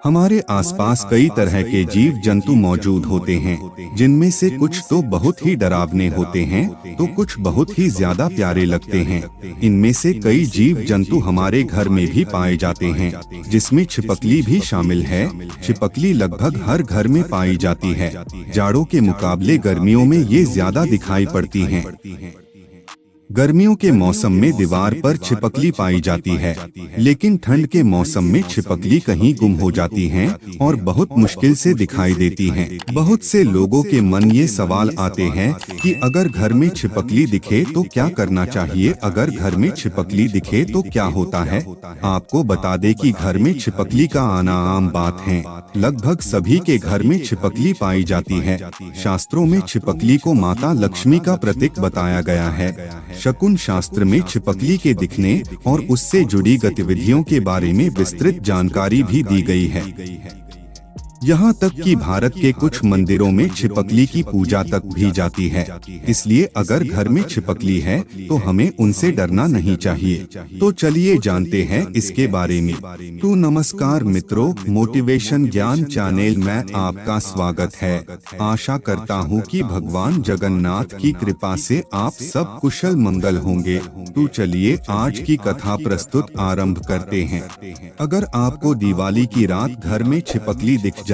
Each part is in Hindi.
हमारे आसपास कई तरह के जीव जंतु मौजूद होते हैं, जिनमें से कुछ तो बहुत ही डरावने होते हैं, तो कुछ बहुत ही ज्यादा प्यारे लगते हैं। इनमें से कई जीव जंतु हमारे घर में भी पाए जाते हैं, जिसमें छिपकली भी शामिल है। छिपकली लगभग हर घर में पाई जाती है। जाड़ों के मुकाबले गर्मियों में ये ज्यादा दिखाई पड़ती हैं। गर्मियों के मौसम में दीवार पर छिपकली पाई जाती है, लेकिन ठंड के मौसम में छिपकली कहीं गुम हो जाती हैं और बहुत मुश्किल से दिखाई देती हैं। बहुत से लोगों के मन ये सवाल आते हैं कि अगर घर में छिपकली दिखे तो क्या करना चाहिए, अगर घर में छिपकली दिखे तो क्या होता है। आपको बता दें कि घर में छिपकली का आना आम बात है। लगभग सभी के घर में छिपकली पाई जाती है। शास्त्रों में छिपकली को माता लक्ष्मी का प्रतीक बताया गया है। शकुन शास्त्र में छिपकली के दिखने और उससे जुड़ी गतिविधियों के बारे में विस्तृत जानकारी भी दी गई है। यहाँ तक कि भारत के कुछ मंदिरों में छिपकली की पूजा तक भी जाती है। इसलिए अगर घर में छिपकली है तो हमें उनसे डरना नहीं चाहिए। तो चलिए जानते हैं इसके बारे में। तो नमस्कार मित्रों, मोटिवेशन ज्ञान चैनल में आपका स्वागत है। आशा करता हूँ कि भगवान जगन्नाथ की कृपा से आप सब कुशल मंगल होंगे। तो चलिए आज की कथा प्रस्तुत आरंभ करते हैं। अगर आपको दिवाली की रात घर में छिपकली दिख जाए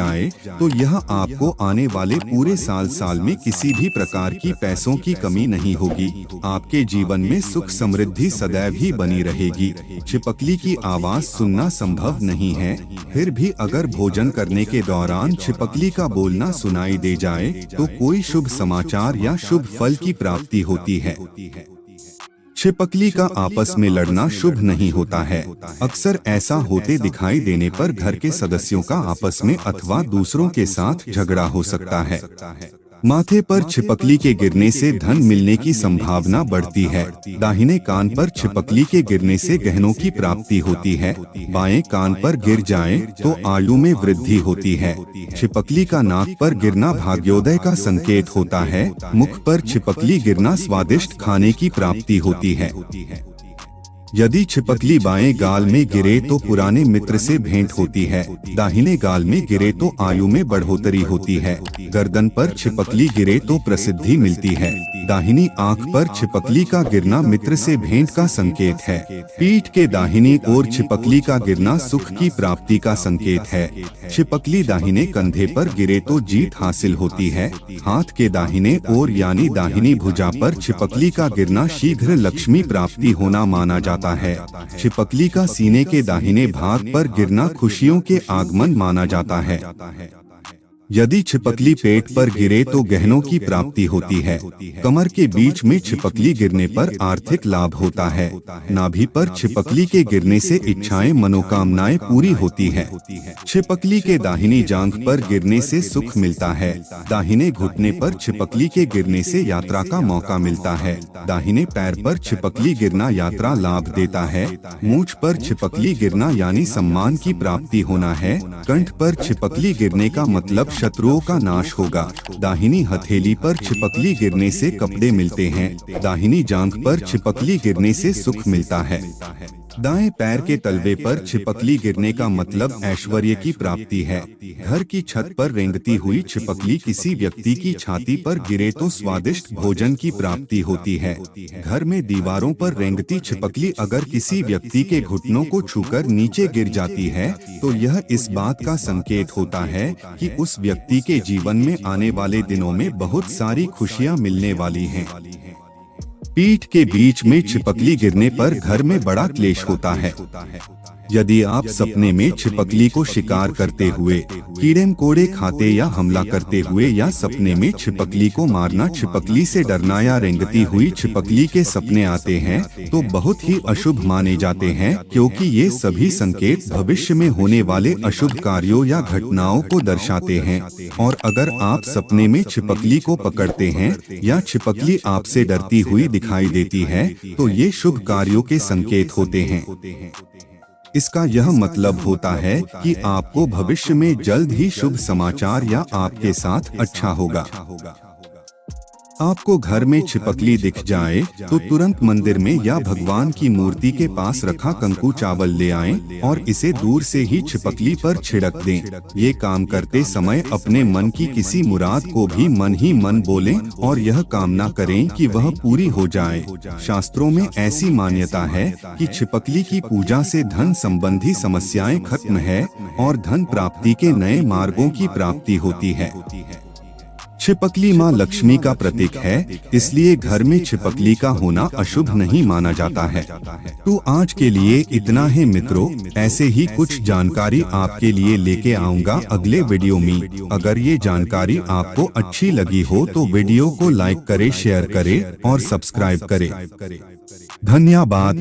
तो यह आपको आने वाले पूरे साल में किसी भी प्रकार की पैसों की कमी नहीं होगी। आपके जीवन में सुख समृद्धि सदैव ही बनी रहेगी। छिपकली की आवाज सुनना संभव नहीं है, फिर भी अगर भोजन करने के दौरान छिपकली का बोलना सुनाई दे जाए तो कोई शुभ समाचार या शुभ फल की प्राप्ति होती है। छिपकली का आपस में लड़ना शुभ नहीं होता है। अक्सर ऐसा होते दिखाई देने पर घर के सदस्यों का आपस में अथवा दूसरों के साथ झगड़ा हो सकता है। माथे पर छिपकली के गिरने से धन मिलने की संभावना बढ़ती है। दाहिने कान पर छिपकली के गिरने से गहनों की प्राप्ति होती है। बाएं कान पर गिर जाए तो आयु में वृद्धि होती है। छिपकली का नाक पर गिरना भाग्योदय का संकेत होता है। मुख पर छिपकली गिरना स्वादिष्ट खाने की प्राप्ति होती है। यदि छिपकली बाएं गाल में गिरे तो पुराने मित्र से भेंट होती है। दाहिने गाल में गिरे तो आयु में बढ़ोतरी होती है। गर्दन पर छिपकली गिरे तो प्रसिद्धि मिलती है। दाहिनी आंख पर छिपकली का गिरना मित्र से भेंट का संकेत है। पीठ के दाहिनी ओर छिपकली का गिरना सुख की प्राप्ति का संकेत है। छिपकली दाहिने कंधे पर गिरे तो जीत हासिल होती है। हाथ के दाहिने ओर यानी दाहिनी भुजा पर छिपकली का गिरना शीघ्र लक्ष्मी प्राप्ति होना माना जाता है। छिपकली का सीने के दाहिने भाग पर गिरना खुशियों के आगमन माना जाता है। यदि छिपकली पेट पर गिरे तो गहनों की प्राप्ति होती है। कमर के बीच में छिपकली गिरने पर आर्थिक लाभ होता है। नाभि पर छिपकली के गिरने से इच्छाएं मनोकामनाएं पूरी होती है। छिपकली के दाहिनी जांघ पर गिरने से सुख मिलता है। दाहिने घुटने पर छिपकली के गिरने से यात्रा का मौका मिलता है। दाहिने पैर पर छिपकली गिरना यात्रा लाभ देता है। मूंछ पर छिपकली गिरना यानी सम्मान की प्राप्ति होना है। कंठ पर छिपकली गिरने का मतलब शत्रुओं का नाश होगा। दाहिनी हथेली पर छिपकली गिरने से कपड़े मिलते हैं। दाहिनी जांघ पर छिपकली गिरने से सुख मिलता है। दाएं पैर के तलवे पर छिपकली गिरने का मतलब ऐश्वर्य की प्राप्ति है। घर की छत पर रेंगती हुई छिपकली किसी व्यक्ति की छाती पर गिरे तो स्वादिष्ट भोजन की प्राप्ति होती है। घर में दीवारों पर रेंगती छिपकली अगर किसी व्यक्ति के घुटनों को छूकर नीचे गिर जाती है तो यह इस बात का संकेत होता है कि उस व्यक्ति के जीवन में आने वाले दिनों में बहुत सारी खुशियां मिलने वाली हैं। पीठ के बीच में छिपकली गिरने पर घर में बड़ा क्लेश होता है। यदि आप सपने में छिपकली को शिकार करते हुए, कीड़े मकोड़े खाते या हमला करते हुए या सपने में छिपकली को मारना, छिपकली से डरना या रेंगती हुई छिपकली के सपने आते हैं तो बहुत ही अशुभ माने जाते हैं, क्योंकि ये सभी संकेत भविष्य में होने वाले अशुभ कार्यों या घटनाओं को दर्शाते हैं। और अगर आप सपने में छिपकली को पकड़ते हैं या छिपकली आपसे डरती हुई दिखाई देती है तो ये शुभ कार्यों के संकेत होते हैं। इसका यह मतलब होता है कि आपको भविष्य में जल्द ही शुभ समाचार या आपके साथ अच्छा होगा। आपको घर में छिपकली दिख जाए तो तुरंत मंदिर में या भगवान की मूर्ति के पास रखा कंकु चावल ले आएं और इसे दूर से ही छिपकली पर छिड़क दें। ये काम करते समय अपने मन की किसी मुराद को भी मन ही मन बोलें और यह कामना करें कि वह पूरी हो जाए। शास्त्रों में ऐसी मान्यता है कि छिपकली की पूजा से धन संबंधी समस्याएं खत्म है और धन प्राप्ति के नए मार्गों की प्राप्ति होती है। छिपकली माँ लक्ष्मी का प्रतीक है, इसलिए घर में छिपकली का होना अशुभ नहीं माना जाता है। तो आज के लिए इतना ही मित्रों, ऐसे ही कुछ जानकारी आपके लिए लेके आऊंगा अगले वीडियो में। अगर ये जानकारी आपको अच्छी लगी हो तो वीडियो को लाइक करें, शेयर करें और सब्सक्राइब करें। धन्यवाद।